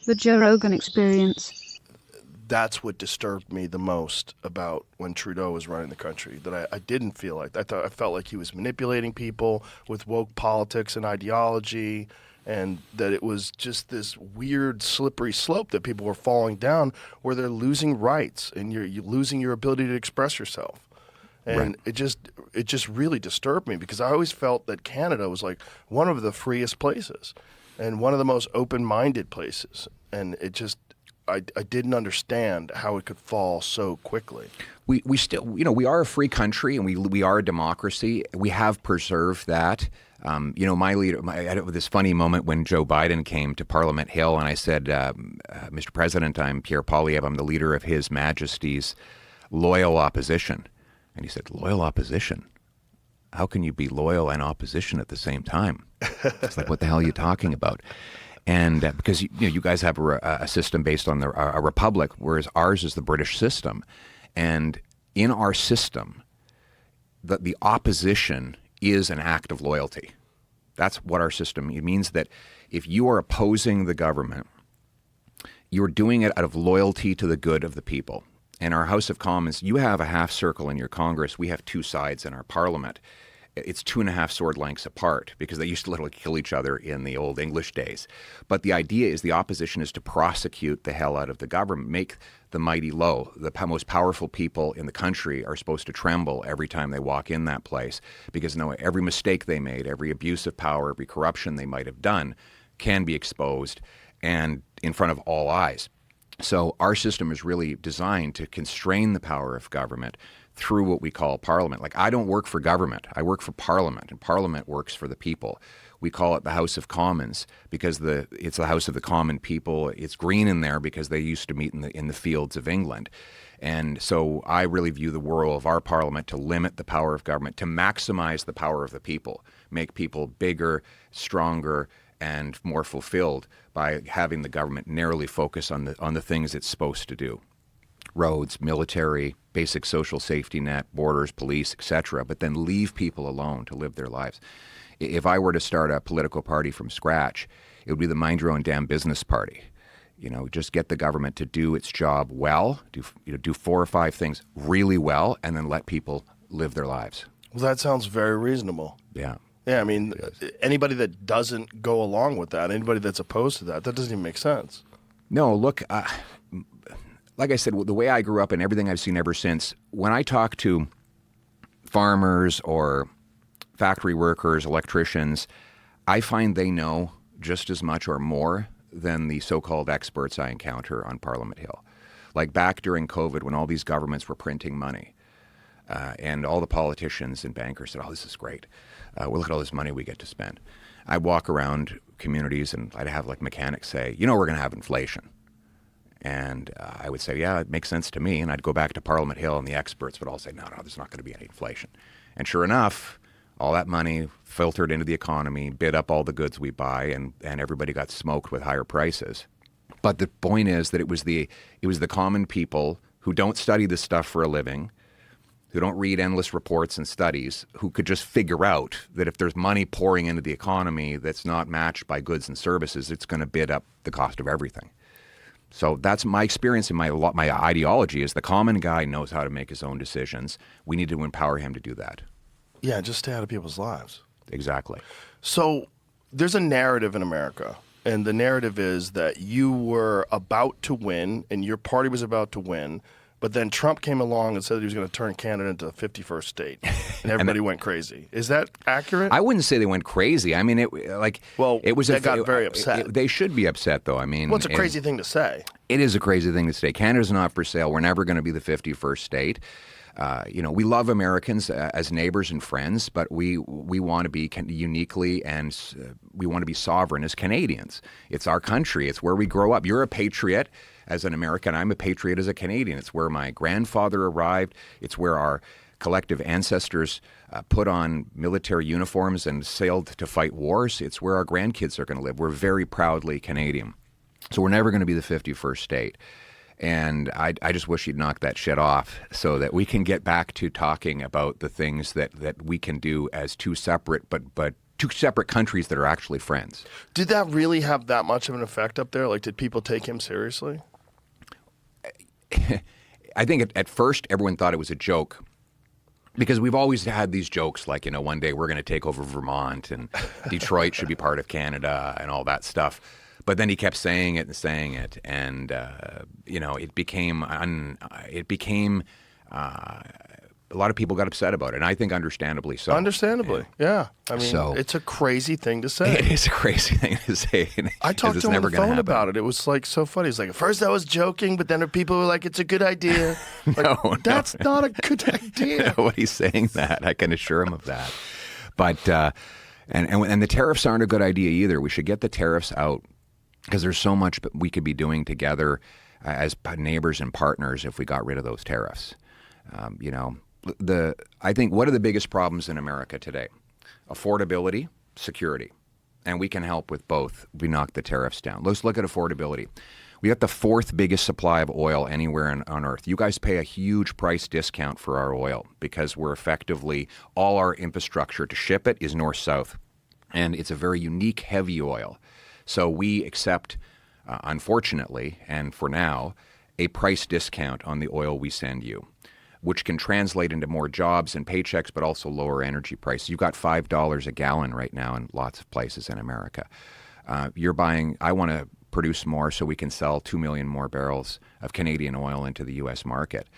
The Joe Rogan Experience. That's what disturbed me the most about when Trudeau was running the country. That I didn't feel like I felt like he was manipulating people with woke politics and ideology, and that it was just this weird slippery slope that people were falling down, where they're losing rights and you're losing your ability to express yourself. And Right. it just really disturbed me, because I always felt that Canada was like one of the freest places and one of the most open-minded places, and it just. I didn't understand how it could fall so quickly. We still, we are a free country and we are a democracy. We have preserved that. My leader, I had this funny moment when Joe Biden came to Parliament Hill, and I said, Mr. President, I'm Pierre Poilievre. I'm the leader of His Majesty's loyal opposition. And he said, loyal opposition? How can you be loyal and opposition at the same time? It's like, what the hell are you talking about? And because you guys have a system based on a republic, whereas ours is the British system. And in our system, the opposition is an act of loyalty. That's what our system, it means that if you are opposing the government, you're doing it out of loyalty to the good of the people. In our House of Commons, you have a half circle in your Congress. We have two sides in our Parliament. It's 2.5 sword lengths apart, because they used to literally kill each other in the old English days. But the idea is the opposition is to prosecute the hell out of the government, make the mighty low. The most powerful people in the country are supposed to tremble every time they walk in that place, because every mistake they made, every abuse of power, every corruption they might have done can be exposed and in front of all eyes. So our system is really designed to constrain the power of government through what we call Parliament. Like, I don't work for government. I work for Parliament, and Parliament works for the people. We call it the House of Commons because it's the House of the common people. It's green in there because they used to meet in the fields of England. And so I really view the role of our Parliament to limit the power of government, to maximize the power of the people, make people bigger, stronger, and more fulfilled by having the government narrowly focus on the things it's supposed to do. Roads, military, basic social safety net, borders, police, etc., but then leave people alone to live their lives. If I were to start a political party from scratch, it would be the Mind Your Own Damn Business Party. Just get the government to do its job well, do 4 or 5 things really well, and then let people live their lives. Well, that sounds very reasonable. Yeah. Yeah, I mean, anybody that doesn't go along with that, anybody that's opposed to that doesn't even make sense. No, look, like I said, the way I grew up and everything I've seen ever since, when I talk to farmers or factory workers, electricians, I find they know just as much or more than the so-called experts I encounter on Parliament Hill. Like back during COVID, when all these governments were printing money, and all the politicians and bankers said, oh, this is great. Well, look at all this money we get to spend. I'd walk around communities and I'd have like mechanics say, we're going to have inflation. And I would say, yeah, it makes sense to me. And I'd go back to Parliament Hill and the experts would all say, no, there's not going to be any inflation. And sure enough, all that money filtered into the economy, bid up all the goods we buy, and everybody got smoked with higher prices. But the point is that it was the common people who don't study this stuff for a living, who don't read endless reports and studies, who could just figure out that if there's money pouring into the economy that's not matched by goods and services, it's going to bid up the cost of everything. So that's my experience and my ideology is the common guy knows how to make his own decisions. We need to empower him to do that. Yeah, just stay out of people's lives. Exactly. So there's a narrative in America, and the narrative is that you were about to win and your party was about to win, but then Trump came along and said he was going to turn Canada into a 51st state, and everybody went crazy. Is that accurate? I wouldn't say they went crazy. I mean, they got very upset. They should be upset, though. I mean, well, it's a crazy thing to say. It is a crazy thing to say. Canada's not for sale. We're never going to be the 51st state. We love Americans as neighbors and friends, but we want to be uniquely and we want to be sovereign as Canadians. It's our country. It's where we grow up. You're a patriot as an American. I'm a patriot as a Canadian. It's where my grandfather arrived. It's where our collective ancestors put on military uniforms and sailed to fight wars. It's where our grandkids are going to live. We're very proudly Canadian. So we're never going to be the 51st state. And I just wish you'd knock that shit off so that we can get back to talking about the things that we can do as two separate but two separate countries that are actually friends. Did that really have that much of an effect up there? Like, did people take him seriously? I think at first everyone thought it was a joke. Because we've always had these jokes like, one day we're going to take over Vermont and Detroit should be part of Canada and all that stuff. But then he kept saying it, and it became a lot of people got upset about it, and I think understandably so. Understandably, yeah. I mean, it's a crazy thing to say. It is a crazy thing to say. I talked to him on the phone about it. It was like so funny. He's like, at first I was joking, but then people were like, it's a good idea. Like, that's not a good idea. Nobody's saying that. I can assure him of that. But and the tariffs aren't a good idea either. We should get the tariffs out because there's so much we could be doing together as neighbors and partners if we got rid of those tariffs. I think what are the biggest problems in America today? Affordability, security. And we can help with both. We knock the tariffs down. Let's look at affordability. We got the fourth biggest supply of oil anywhere on Earth. You guys pay a huge price discount for our oil because we're effectively, all our infrastructure to ship it is north-south. And it's a very unique heavy oil. So we accept, unfortunately, and for now, a price discount on the oil we send you, which can translate into more jobs and paychecks, but also lower energy prices. You've got $5 a gallon right now in lots of places in America. I want to produce more so we can sell 2 million more barrels of Canadian oil into the U.S. market.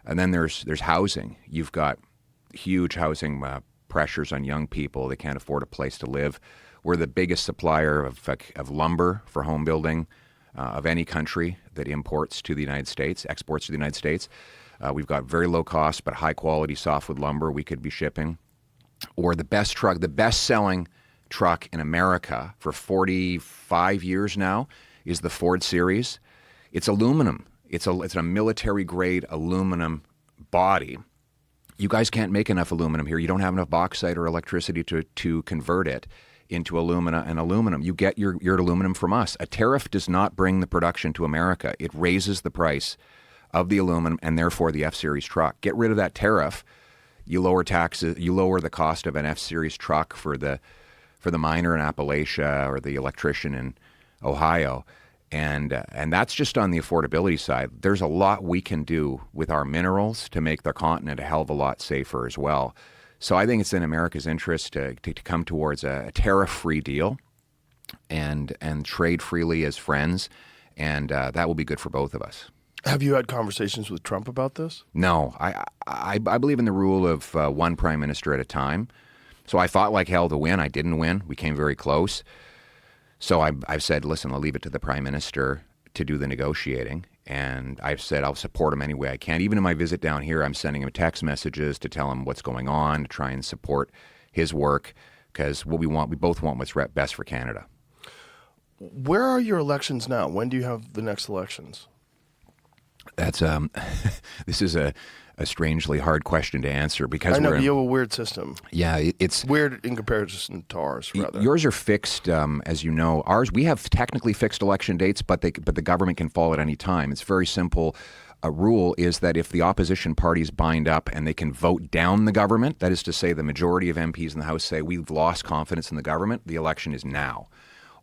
And then there's housing. You've got huge housing pressures on young people. They can't afford a place to live. We're the biggest supplier of lumber for home building of any country that imports to the United States, exports to the United States. We've got very low cost but high quality softwood lumber we could be shipping. Or the best selling truck in America for 45 years now is the Ford Series. It's aluminum. It's a military grade aluminum body. You guys can't make enough aluminum here. You don't have enough bauxite or electricity to convert it into alumina and aluminum. You get your aluminum from us. A tariff does not bring the production to America. It raises the price of the aluminum and therefore the F-Series truck. Get rid of that tariff. You lower taxes. You lower the cost of an F-Series truck for the miner in Appalachia or the electrician in Ohio. And that's just on the affordability side. There's a lot we can do with our minerals to make the continent a hell of a lot safer as well. So I think it's in America's interest to come towards a tariff-free deal and trade freely as friends, and that will be good for both of us. Have you had conversations with Trump about this? No. I believe in the rule of one prime minister at a time. So I fought like hell to win. I didn't win. We came very close. So I've said, listen, I'll leave it to the prime minister to do the negotiating. And I've said I'll support him any way I can. Even in my visit down here, I'm sending him text messages to tell him what's going on, to try and support his work, because what we both want what's best for Canada. Where are your elections now? When do you have the next elections? That's this is a strangely hard question to answer because I know you have a weird system. Yeah, it's weird in comparison to ours. Rather, yours are fixed, as you know. Ours, we have technically fixed election dates, but the government can fall at any time. It's very simple. A rule is that if the opposition parties bind up and they can vote down the government, that is to say, the majority of MPs in the House say we've lost confidence in the government, the election is now.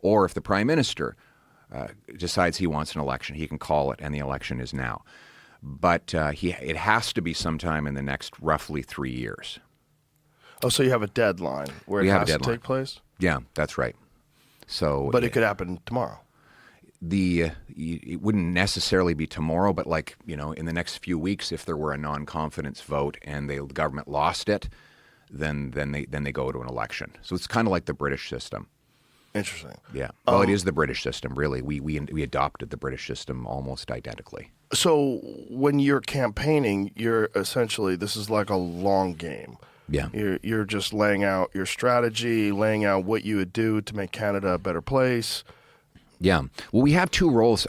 Or if the prime minister decides he wants an election, he can call it, and the election is now. But it has to be sometime in the next roughly 3 years. Oh, so you have a deadline where it has to take place? Yeah, that's right. So, but it could happen tomorrow. It wouldn't necessarily be tomorrow, but in the next few weeks, if there were a non-confidence vote and the government lost it, then they go to an election. So it's kind of like the British system. Interesting. Yeah. Well, it is the British system, really. We adopted the British system almost identically. So when you're campaigning, you're essentially, this is like a long game. Yeah. You're just laying out your strategy, laying out what you would do to make Canada a better place. Yeah. Well, we have two roles.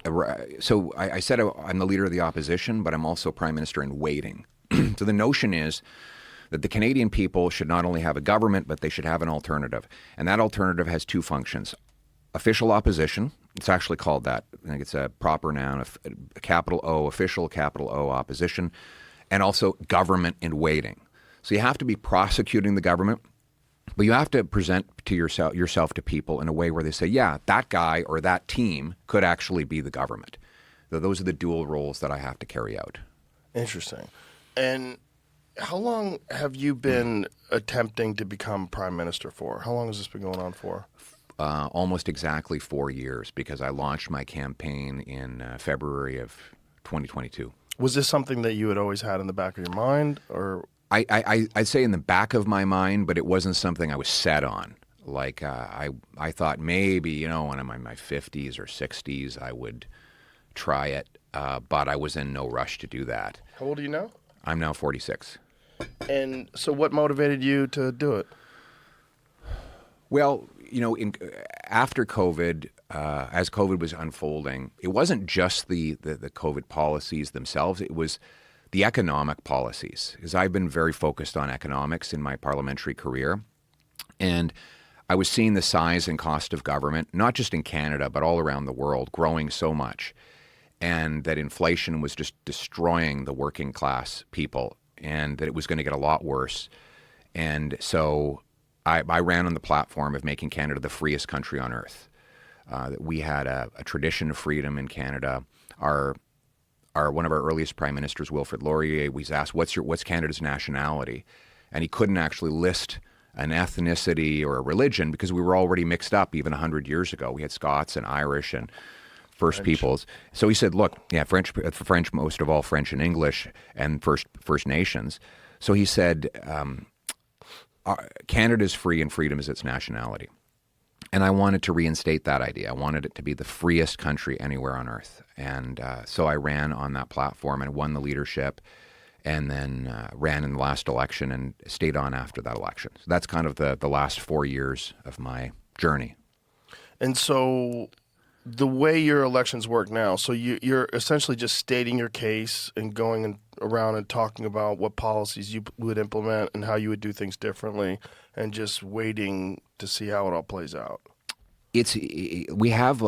So I said I'm the leader of the opposition, but I'm also prime minister in waiting. So the notion is that the Canadian people should not only have a government, but they should have an alternative. And that alternative has two functions. Official opposition, it's actually called that. I think it's a proper noun, a capital O, official, capital O, opposition, and also government in waiting. So you have to be prosecuting the government But you have to present to yourself to people in a way where they say, yeah, that guy or that team could actually be the government. Those are the dual roles that I have to carry out. Interesting. And how long have you been attempting to become prime minister for? How long has this been going on for? Almost exactly 4 years, because I launched my campaign in February of 2022. Was this something that you had always had in the back of your mind, or? I'd say in the back of my mind, but it wasn't something I was set on. Like I thought maybe, when I'm in my 50s or 60s, I would try it, but I was in no rush to do that. How old are you now? I'm now 46. And so what motivated you to do it? Well, after COVID, as COVID was unfolding, it wasn't just the COVID policies themselves. It was the economic policies, because I've been very focused on economics in my parliamentary career. And I was seeing the size and cost of government, not just in Canada, but all around the world, growing so much. And that inflation was just destroying the working class people, and that it was going to get a lot worse. And so I ran on the platform of making Canada the freest country on earth. That we had a tradition of freedom in Canada. One of our earliest prime ministers, Wilfrid Laurier, was asked, what's Canada's nationality? And he couldn't actually list an ethnicity or a religion, because we were already mixed up even 100 years ago. We had Scots and Irish and First Peoples. So he said, look, French, most of all French and English, and First Nations. So he said, Canada is free and freedom is its nationality. And I wanted to reinstate that idea. I wanted it to be the freest country anywhere on earth. And so I ran on that platform and won the leadership, and then ran in the last election and stayed on after that election. So that's kind of the last 4 years of my journey. And so the way your elections work now, so you're essentially just stating your case and going around and talking about what policies you would implement and how you would do things differently, and just waiting to see how it all plays out. We have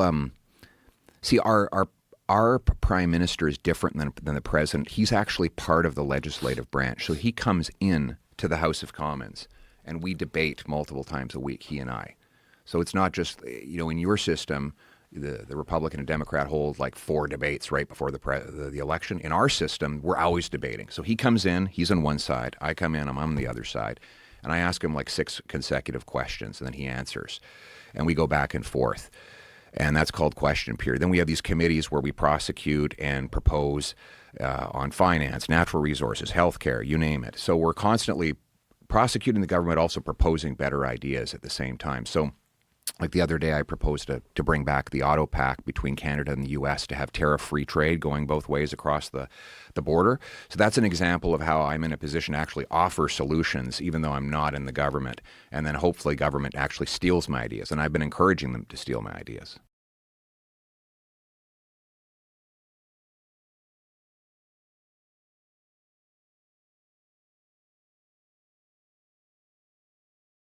our prime minister is different than the president. He's actually part of the legislative branch, so he comes in to the House of Commons, and we debate multiple times a week, he and I. So it's not just in your system, the Republican and Democrat hold like 4 debates right before the election. In our system, we're always debating. So he comes in, he's on one side, I come in, I'm on the other side. And I ask him like 6 consecutive questions, and then he answers. And we go back and forth. And that's called question period. Then we have these committees where we prosecute and propose on finance, natural resources, healthcare, you name it. So we're constantly prosecuting the government, also proposing better ideas at the same time. So like the other day, I proposed to bring back the auto pact between Canada and the U.S. to have tariff-free trade going both ways across the border. So that's an example of how I'm in a position to actually offer solutions, even though I'm not in the government. And then hopefully government actually steals my ideas. And I've been encouraging them to steal my ideas.